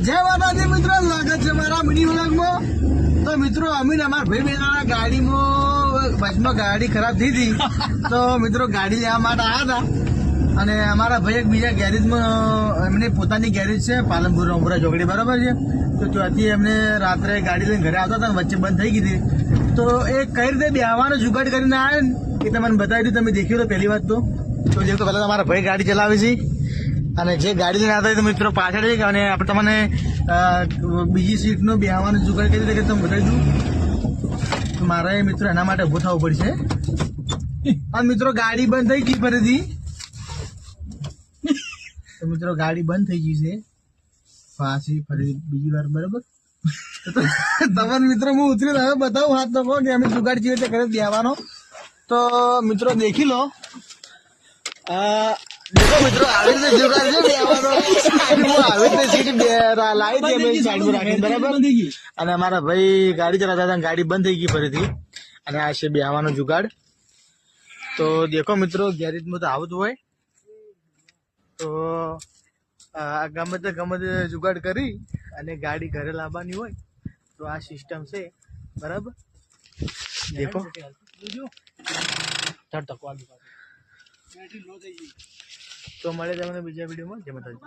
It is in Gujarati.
જય માતાજી મિત્રો, સ્વાગત છે મારા મિની વ્લોગમાં। તો મિત્રો અમે અમારા ભાઈ બહેનોના ગાડીમાં બસમાં ગાડી ખરાબ થઈ હતી, તો મિત્રો ગાડી લેવા માટે આવ્યા હતા। અને અમારા ભાઈ એક બીજા ગેરેજમાં, એમને પોતાની ગેરેજ છે પાલનપુર રંગપુરા ચોકડી, બરાબર છે। તો ત્યાંથી એમને રાત્રે ગાડી લઈને ઘરે આવતા હતા, વચ્ચે બંધ થઈ ગઈ હતી। તો એ કઈ રીતે બેહવાનો જુગાડ કરીને આવે ને એ તમને બતાવી દીધું, તમે દેખ્યું તો પહેલી વાત તો દેખો, પહેલા તમારા ભાઈ ગાડી ચલાવે છે અને જે ગાડી લઈને આવતા હોય તો મિત્રો પાછળ છે, અને આપણે તમને બીજી સીટનો બેહવાનું જુગાડ કરી રીતે તમે બતાવી દઉં। તો મારે મિત્રો એના માટે ઉભું થવું પડશે। અને મિત્રો ગાડી બંધ થઈ ગઈ ફરીથી, તો મિત્રો ગાડી બંધ થઈ ગઈ છે પાછી ફરી બીજી વાર, બરાબર। તમને મિત્રો હું ઉતરી હવે બતાવું, હાથ તો કે અમે જુગાડ જેવી રીતે કરે બેહવાનો। તો મિત્રો દેખી લો, દેખો મિત્રો આવી રીતે જુગાડ છે બેહવાનો। આવી રીતે સીટ લાવી હતી અમે સાઈડ પર રાખીને, બરાબર। અને અમારા ભાઈ ગાડી ચલાવતા હતા, ગાડી બંધ થઈ ગઈ ફરીથી, અને આ છે બેહવાનો જુગાડ। તો દેખો મિત્રો, ગેરેજમાં તો આવું જ હોય, તો ગમે તે જુગાડ કરી અને ગાડી ઘરે લાવવાની હોય તો આ સિસ્ટમ છે, બરાબર। દેખો તો મળે તમને બીજા વિડીયોમાં। જય માતાજી।